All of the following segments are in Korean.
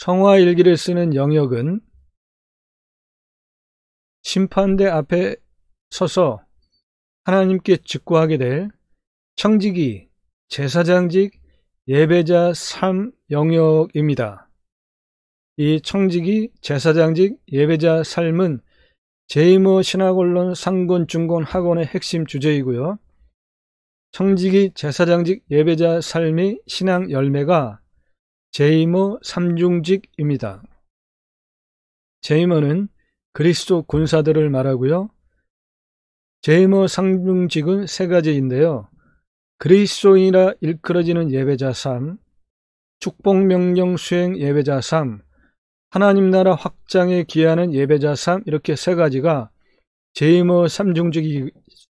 성화일기를 쓰는 영역은 심판대 앞에 서서 하나님께 직구하게 될 청지기, 제사장직, 예배자 삶 영역입니다. 이 청지기, 제사장직, 예배자 삶은 제이모 신학원론 상권, 중권, 학원의 핵심 주제이고요. 청지기, 제사장직, 예배자 삶의 신앙 열매가 제이모 삼중직입니다. 제이모는 그리스도 군사들을 말하고요. 제이모 삼중직은 세 가지인데요. 그리스도인이라 일컬어지는 예배자 삶, 축복명령 수행 예배자 삶, 하나님 나라 확장에 기하는 예배자 삶, 이렇게 세 가지가 제이모 삼중직이고요.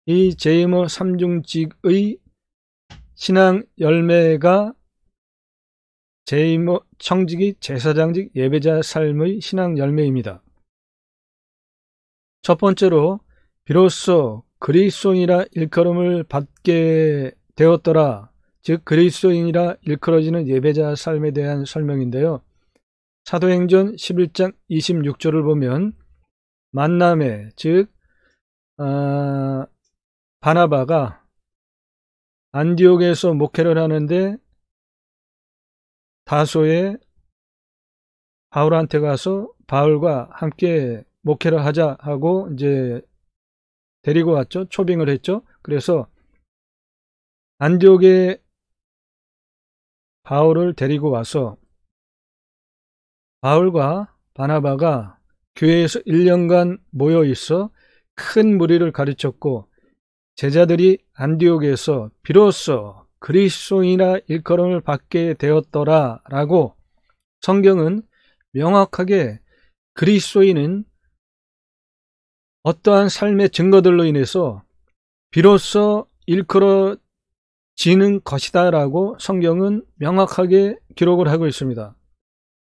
이 제이모 삼중직의 신앙 열매가 제이모 청지기, 제사장직, 예배자 삶의 신앙 열매입니다. 첫 번째로 비로소 그리스도인이라 일컬음을 받게 되었더라, 즉 그리스도인이라 일컬어지는 예배자 삶에 대한 설명인데요. 사도행전 11장 26절을 보면 만남에, 즉 바나바가 안디옥에서 목회를 하는데 다소에 바울한테 가서 바울과 함께 목회를 하자 하고 이제 데리고 왔죠. 초빙을 했죠. 그래서 안디옥에 바울을 데리고 와서 바울과 바나바가 교회에서 1년간 모여 있어 큰 무리를 가르쳤고, 제자들이 안디옥에서 비로소 그리스도인이라 일컬음을 받게 되었더라 라고 성경은 명확하게 그리스도인은 어떠한 삶의 증거들로 인해서 비로소 일컬어지는 것이다 라고 성경은 명확하게 기록을 하고 있습니다.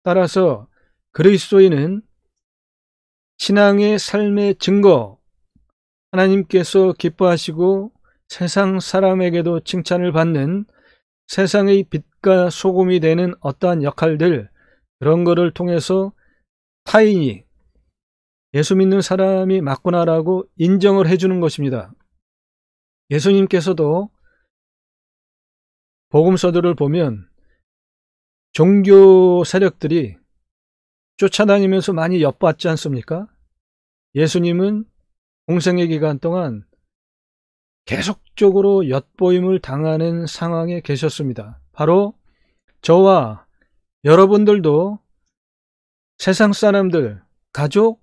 따라서 그리스도인은 신앙의 삶의 증거, 하나님께서 기뻐하시고 세상 사람에게도 칭찬을 받는 세상의 빛과 소금이 되는 어떠한 역할들, 그런 거를 통해서 타인이 예수 믿는 사람이 맞구나라고 인정을 해주는 것입니다. 예수님께서도 복음서들을 보면 종교 세력들이 쫓아다니면서 많이 엿봤지 않습니까? 예수님은 공생의 기간 동안 계속적으로 엿보임을 당하는 상황에 계셨습니다. 바로 저와 여러분들도 세상 사람들, 가족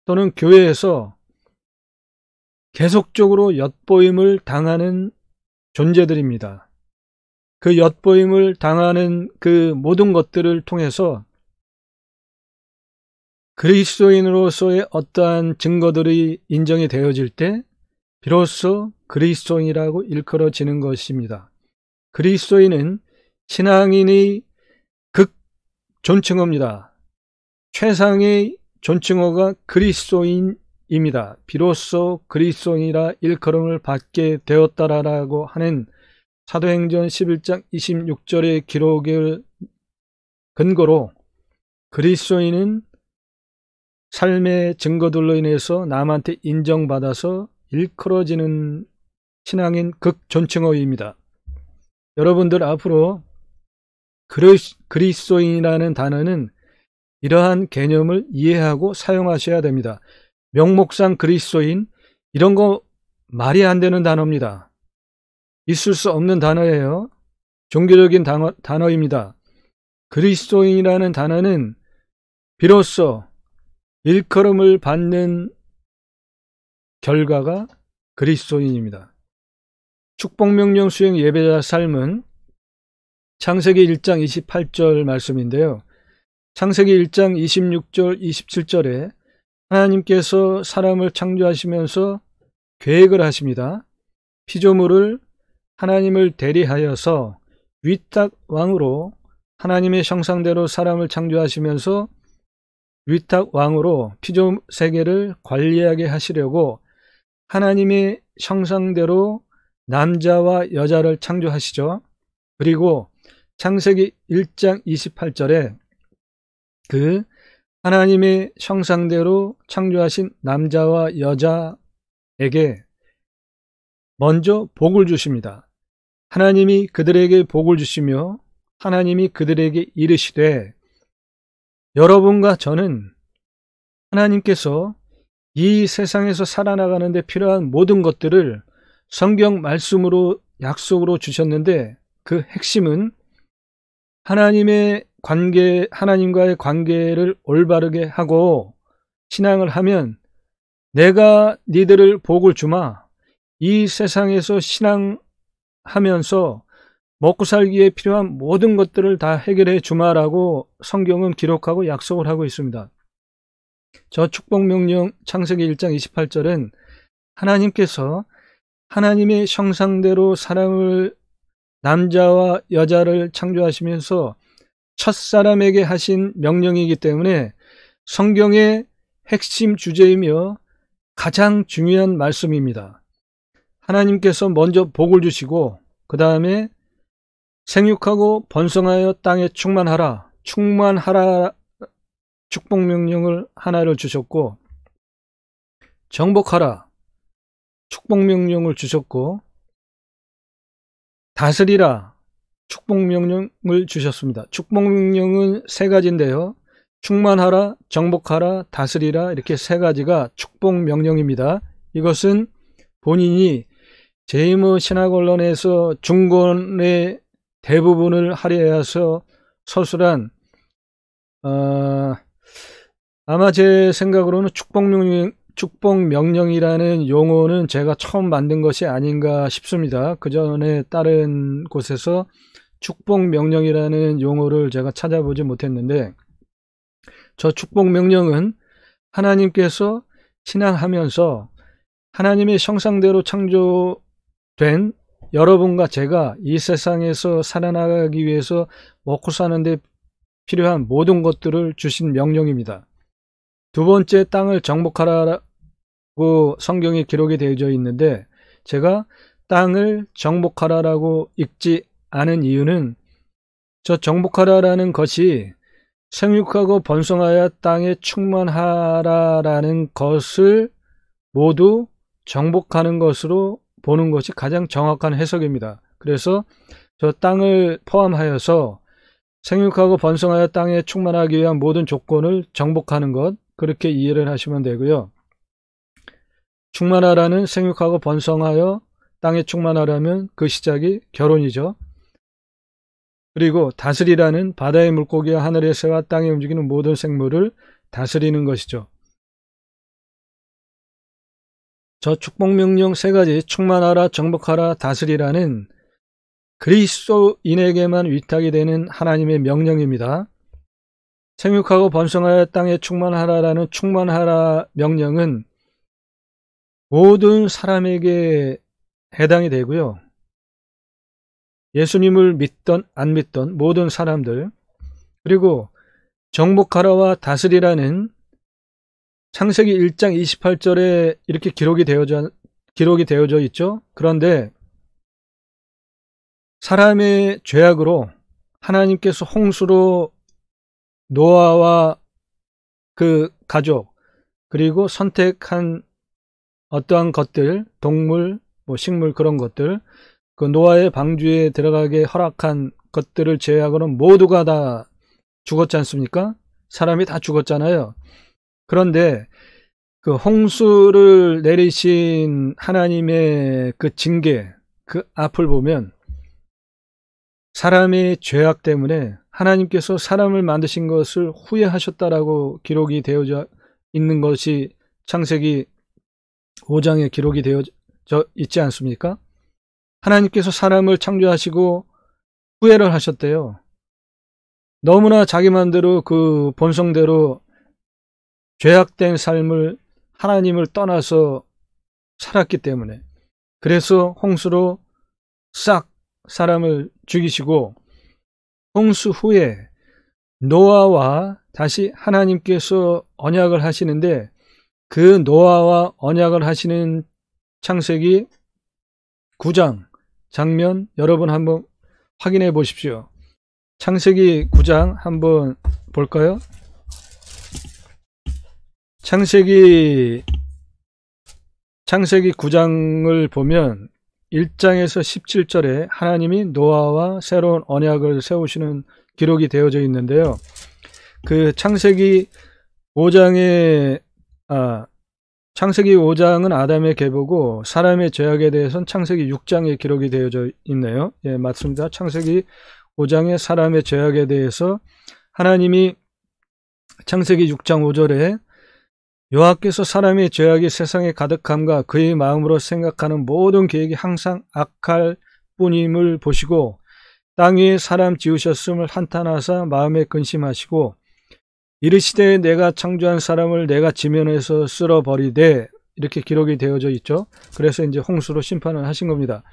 또는 교회에서 계속적으로 엿보임을 당하는 존재들입니다. 그 엿보임을 당하는 그 모든 것들을 통해서 그리스도인으로서의 어떠한 증거들이 인정이 되어질 때 비로소 그리스도인이라고 일컬어지는 것입니다. 그리스도인은 신앙인의 극 존칭어입니다. 최상의 존칭어가 그리스도인입니다. 비로소 그리스도인이라 일컬음을 받게 되었다라고 하는 사도행전 11장 26절의 기록을 근거로 그리스도인은 삶의 증거들로 인해서 남한테 인정받아서 일컬어지는 신앙인 극존칭어입니다. 여러분들 앞으로 그리스도인이라는 단어는 이러한 개념을 이해하고 사용하셔야 됩니다. 명목상 그리스도인, 이런 거 말이 안 되는 단어입니다. 있을 수 없는 단어예요. 종교적인 단어입니다. 그리스도인이라는 단어는 비로소 일컬음을 받는 결과가 그리스도인입니다. 축복명령 수행 예배자 삶은 창세기 1장 28절 말씀인데요. 창세기 1장 26절 27절에 하나님께서 사람을 창조하시면서 계획을 하십니다. 피조물을 하나님을 대리하여서 위탁왕으로 하나님의 형상대로 사람을 창조하시면서 위탁왕으로 피조 세계를 관리하게 하시려고 하나님의 형상대로 남자와 여자를 창조하시죠. 그리고 창세기 1장 28절에 그 하나님의 형상대로 창조하신 남자와 여자에게 먼저 복을 주십니다. 하나님이 그들에게 복을 주시며 하나님이 그들에게 이르시되 여러분과 저는 하나님께서 이 세상에서 살아나가는 데 필요한 모든 것들을 성경 말씀으로 약속으로 주셨는데 그 핵심은 하나님과의 관계를 올바르게 하고 신앙을 하면 내가 니들을 복을 주마. 이 세상에서 신앙하면서 먹고 살기에 필요한 모든 것들을 다 해결해 주마라고 성경은 기록하고 약속을 하고 있습니다. 저 축복명령 창세기 1장 28절은 하나님께서 하나님의 형상대로 사람을 남자와 여자를 창조하시면서 첫사람에게 하신 명령이기 때문에 성경의 핵심 주제이며 가장 중요한 말씀입니다. 하나님께서 먼저 복을 주시고 그 다음에 생육하고 번성하여 땅에 충만하라 축복명령을 하나를 주셨고 정복하라 축복명령을 주셨고 다스리라 축복명령을 주셨습니다. 축복명령은 세 가지인데요. 충만하라, 정복하라, 다스리라 이렇게 세 가지가 축복명령입니다. 이것은 본인이 제이모 신학언론에서 중권의 대부분을 할애해서 서술한 아마 제 생각으로는 축복명령이라는 용어는 제가 처음 만든 것이 아닌가 싶습니다. 그 전에 다른 곳에서 축복명령이라는 용어를 제가 찾아보지 못했는데 저 축복명령은 하나님께서 신앙하면서 하나님의 형상대로 창조된 여러분과 제가 이 세상에서 살아나가기 위해서 먹고 사는 데 필요한 모든 것들을 주신 명령입니다. 두 번째 땅을 정복하라고 성경에 기록이 되어져 있는데 제가 땅을 정복하라라고 읽지 않은 이유는 저 정복하라라는 것이 생육하고 번성하여 땅에 충만하라라는 것을 모두 정복하는 것으로 보는 것이 가장 정확한 해석입니다. 그래서 저 땅을 포함하여서 생육하고 번성하여 땅에 충만하기 위한 모든 조건을 정복하는 것 그렇게 이해를 하시면 되고요. 충만하라는 생육하고 번성하여 땅에 충만하라면 그 시작이 결혼이죠. 그리고 다스리라는 바다의 물고기와 하늘의 새와 땅에 움직이는 모든 생물을 다스리는 것이죠. 저 축복명령 세 가지 충만하라, 정복하라, 다스리라는 그리스도인에게만 위탁이 되는 하나님의 명령입니다. 생육하고 번성하여 땅에 충만하라라는 충만하라 명령은 모든 사람에게 해당이 되고요. 예수님을 믿던 안 믿던 모든 사람들 그리고 정복하라와 다스리라는 창세기 1장 28절에 이렇게 기록이 되어져 있죠. 그런데 사람의 죄악으로 하나님께서 홍수로 노아와 그 가족 그리고 선택한 어떠한 것들 동물 식물 그런 것들 그 노아의 방주에 들어가게 허락한 것들을 제외하고는 모두가 다 죽었지 않습니까? 사람이 다 죽었잖아요. 그런데 그 홍수를 내리신 하나님의 그 징계 그 앞을 보면 사람의 죄악 때문에 하나님께서 사람을 만드신 것을 후회하셨다라고 기록이 되어져 있는 것이 창세기 5장에 기록이 되어져 있지 않습니까? 하나님께서 사람을 창조하시고 후회를 하셨대요. 너무나 자기 마음대로 그 본성대로 죄악된 삶을 하나님을 떠나서 살았기 때문에 그래서 홍수로 싹 사람을 죽이시고 홍수 후에 노아와 다시 하나님께서 언약을 하시는데 그 노아와 언약을 하시는 창세기 9장 장면 여러분 한번 확인해 보십시오. 창세기 9장 한번 볼까요? 창세기 9장을 보면 1장에서 17절에 하나님이 노아와 새로운 언약을 세우시는 기록이 되어져 있는데요. 그 창세기 5장은 아담의 계보고 사람의 죄악에 대해서는 창세기 6장에 기록이 되어져 있네요. 예, 맞습니다. 창세기 5장의 사람의 죄악에 대해서 하나님이 창세기 6장 5절에 여호와께서 사람의 죄악이 세상에 가득함과 그의 마음으로 생각하는 모든 계획이 항상 악할 뿐임을 보시고 땅 위에 사람 지으셨음을 한탄하사 마음에 근심하시고 이르시되 내가 창조한 사람을 내가 지면에서 쓸어버리되, 이렇게 기록이 되어져 있죠. 그래서 이제 홍수로 심판을 하신 겁니다.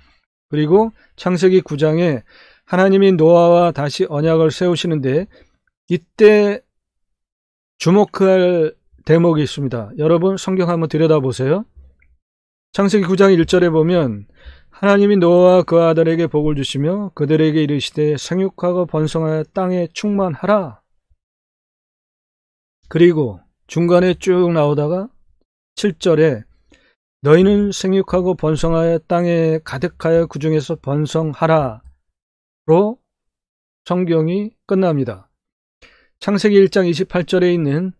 그리고 창세기 9장에 하나님이 노아와 다시 언약을 세우시는데 이때 주목할 대목이 있습니다. 여러분 성경 한번 들여다보세요. 창세기 9장 1절에 보면 하나님이 노아와 그 아들에게 복을 주시며 그들에게 이르시되 생육하고 번성하여 땅에 충만하라. 그리고 중간에 쭉 나오다가 7절에 너희는 생육하고 번성하여 땅에 가득하여 그 중에서 번성하라 로 성경이 끝납니다. 창세기 1장 28절에 있는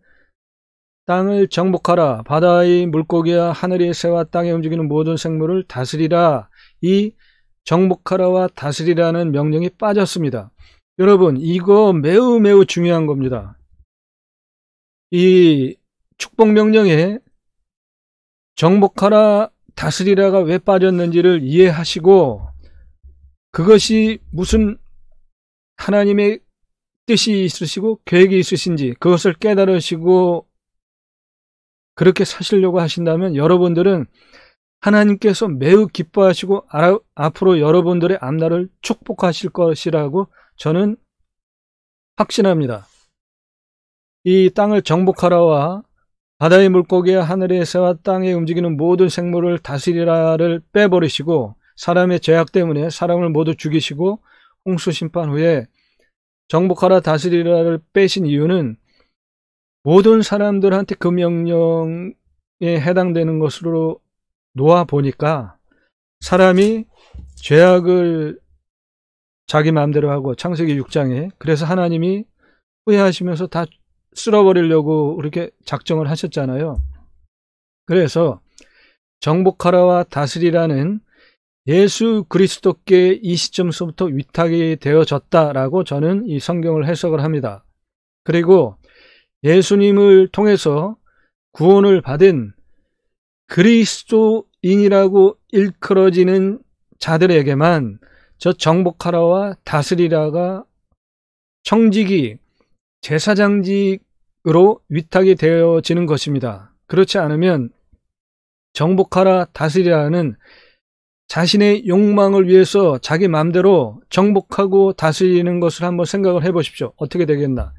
땅을 정복하라, 바다의 물고기와 하늘의 새와 땅에 움직이는 모든 생물을 다스리라, 이 정복하라와 다스리라는 명령이 빠졌습니다. 여러분, 이거 매우 중요한 겁니다. 이 축복 명령에 정복하라, 다스리라가 왜 빠졌는지를 이해하시고 그것이 무슨 하나님의 뜻이 있으시고 계획이 있으신지 그것을 깨달으시고 그렇게 사시려고 하신다면 여러분들은 하나님께서 매우 기뻐하시고 앞으로 여러분들의 앞날을 축복하실 것이라고 저는 확신합니다. 이 땅을 정복하라와 바다의 물고기와 하늘의 새와 땅에 움직이는 모든 생물을 다스리라를 빼버리시고 사람의 죄악 때문에 사람을 모두 죽이시고 홍수 심판 후에 정복하라 다스리라를 빼신 이유는 모든 사람들한테 그 명령에 해당되는 것으로 놓아 보니까 사람이 죄악을 자기 마음대로 하고 창세기 6장에 그래서 하나님이 후회하시면서 다 쓸어버리려고 그렇게 작정을 하셨잖아요. 그래서 정복하라와 다스리라는 예수 그리스도께 이 시점서부터 위탁이 되어졌다라고 저는 이 성경을 해석을 합니다. 그리고 예수님을 통해서 구원을 받은 그리스도인이라고 일컬어지는 자들에게만 저 정복하라와 다스리라가 청직이 제사장직으로 위탁이 되어지는 것입니다. 그렇지 않으면 정복하라 다스리라는 자신의 욕망을 위해서 자기 마음대로 정복하고 다스리는 것을 한번 생각을 해보십시오. 어떻게 되겠나?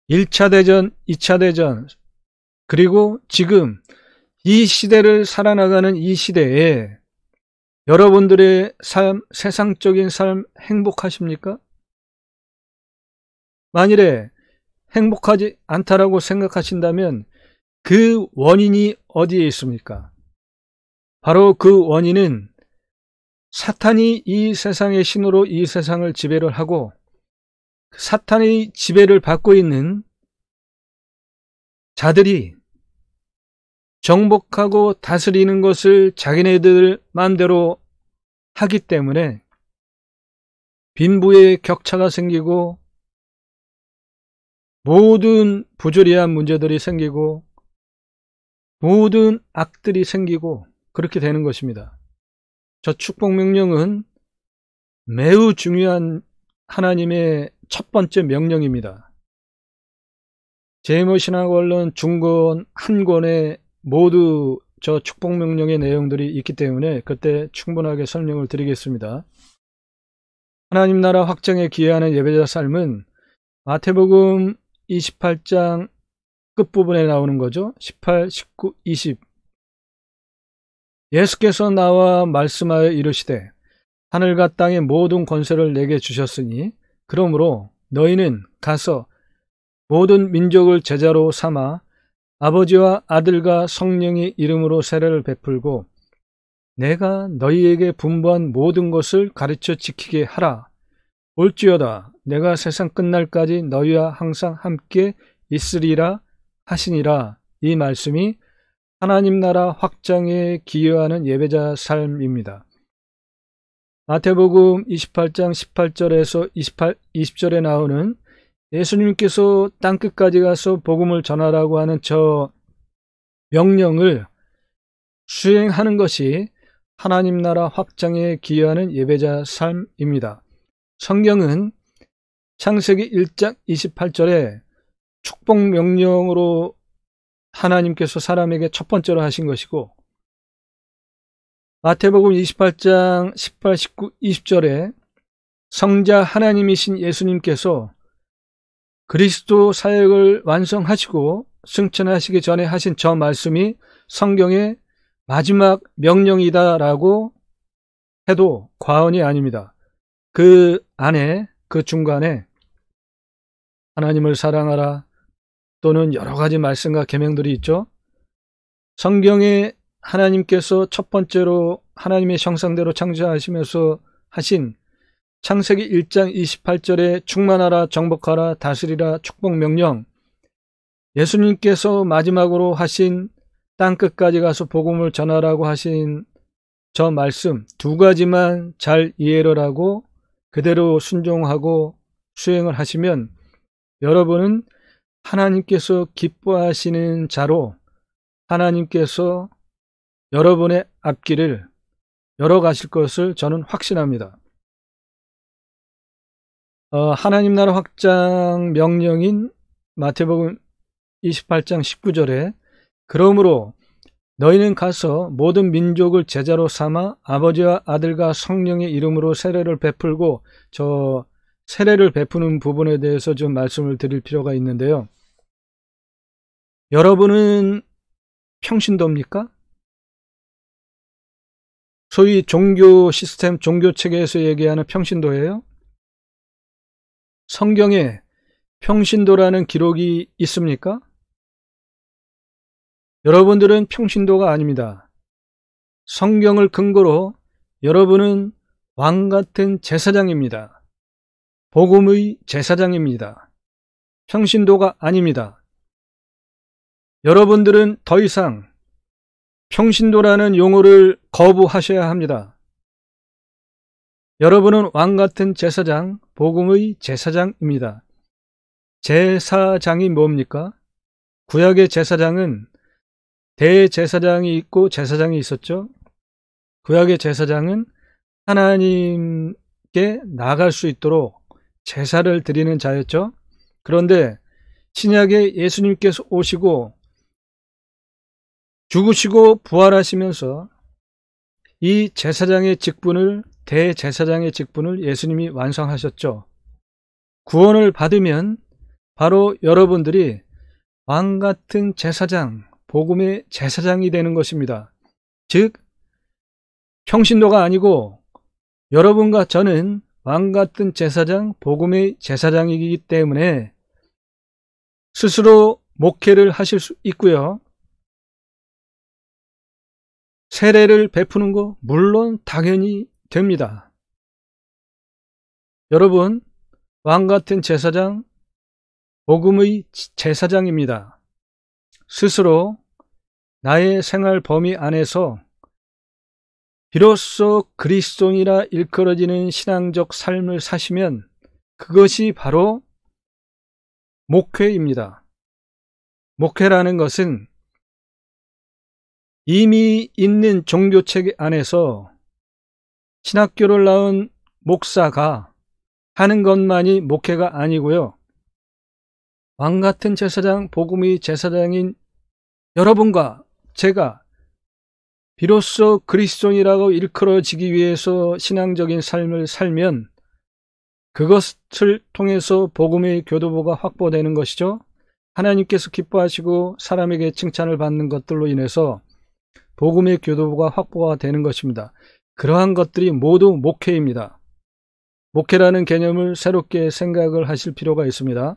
1차 대전, 2차 대전, 그리고 지금 이 시대를 살아나가는 이 시대에 여러분들의 삶, 세상적인 삶 행복하십니까? 만일에 행복하지 않다라고 생각하신다면 그 원인이 어디에 있습니까? 바로 그 원인은 사탄이 이 세상의 신으로 이 세상을 지배를 하고 사탄의 지배를 받고 있는 자들이 정복하고 다스리는 것을 자기네들 마음대로 하기 때문에 빈부의 격차가 생기고 모든 부조리한 문제들이 생기고 모든 악들이 생기고 그렇게 되는 것입니다. 저 축복 명령은 매우 중요한 하나님의 첫 번째 명령입니다. 제이모신학원론 중권 한 권에 모두 저 축복 명령의 내용들이 있기 때문에 그때 충분하게 설명을 드리겠습니다. 하나님 나라 확장에 기여하는 예배자 삶은 마태복음 28장 끝부분에 나오는 거죠. 18, 19, 20 예수께서 나와 말씀하여 이르시되 하늘과 땅의 모든 권세를 내게 주셨으니 그러므로 너희는 가서 모든 민족을 제자로 삼아 아버지와 아들과 성령의 이름으로 세례를 베풀고 내가 너희에게 분부한 모든 것을 가르쳐 지키게 하라. 올지어다 내가 세상 끝날까지 너희와 항상 함께 있으리라 하시니라. 이 말씀이 하나님 나라 확장에 기여하는 예배자 삶입니다. 마태복음 28장 18절에서 20절에 나오는 예수님께서 땅끝까지 가서 복음을 전하라고 하는 저 명령을 수행하는 것이 하나님 나라 확장에 기여하는 예배자 삶입니다. 성경은 창세기 1장 28절에 축복 명령으로 하나님께서 사람에게 첫 번째로 하신 것이고 마태복음 28장 18, 19, 20절에 성자 하나님이신 예수님께서 그리스도 사역을 완성하시고 승천하시기 전에 하신 저 말씀이 성경의 마지막 명령이다라고 해도 과언이 아닙니다. 그 안에, 그 중간에 하나님을 사랑하라 또는 여러 가지 말씀과 계명들이 있죠. 성경에 하나님께서 첫 번째로 하나님의 형상대로 창조하시면서 하신 창세기 1장 28절에 충만하라 정복하라 다스리라 축복 명령, 예수님께서 마지막으로 하신 땅끝까지 가서 복음을 전하라고 하신 저 말씀 두 가지만 잘 이해를 하고 그대로 순종하고 수행을 하시면 여러분은 하나님께서 기뻐하시는 자로 하나님께서 여러분의 앞길을 열어가실 것을 저는 확신합니다. 하나님 나라 확장 명령인 마태복음 28장 19절에 그러므로 너희는 가서 모든 민족을 제자로 삼아 아버지와 아들과 성령의 이름으로 세례를 베풀고, 저 세례를 베푸는 부분에 대해서 좀 말씀을 드릴 필요가 있는데요. 여러분은 평신도입니까? 소위 종교 시스템, 종교 체계에서 얘기하는 평신도예요? 성경에 평신도라는 기록이 있습니까? 여러분들은 평신도가 아닙니다. 성경을 근거로 여러분은 왕같은 제사장입니다. 복음의 제사장입니다. 평신도가 아닙니다. 여러분들은 더 이상 평신도라는 용어를 거부하셔야 합니다. 여러분은 왕같은 제사장, 복음의 제사장입니다. 제사장이 뭡니까? 구약의 제사장은 대제사장이 있고 제사장이 있었죠. 구약의 제사장은 하나님께 나아갈 수 있도록 제사를 드리는 자였죠. 그런데 신약에 예수님께서 오시고 죽으시고 부활하시면서 이 제사장의 직분을, 대제사장의 직분을 예수님이 완성하셨죠. 구원을 받으면 바로 여러분들이 왕같은 제사장, 복음의 제사장이 되는 것입니다. 즉 평신도가 아니고 여러분과 저는 왕같은 제사장, 복음의 제사장이기 때문에 스스로 목회를 하실 수 있고요. 세례를 베푸는 거 물론 당연히 됩니다. 여러분, 왕같은 제사장, 복음의 제사장입니다. 스스로 나의 생활 범위 안에서 비로소 그리스도인이라 일컬어지는 신앙적 삶을 사시면 그것이 바로 목회입니다. 목회라는 것은 이미 있는 종교체계 안에서 신학교를 나온 목사가 하는 것만이 목회가 아니고요. 왕같은 제사장, 복음의 제사장인 여러분과 제가 비로소 그리스도인이라고 일컬어지기 위해서 신앙적인 삶을 살면 그것을 통해서 복음의 교도보가 확보되는 것이죠. 하나님께서 기뻐하시고 사람에게 칭찬을 받는 것들로 인해서 복음의 교도보가 확보가 되는 것입니다. 그러한 것들이 모두 목회입니다. 목회라는 개념을 새롭게 생각을 하실 필요가 있습니다.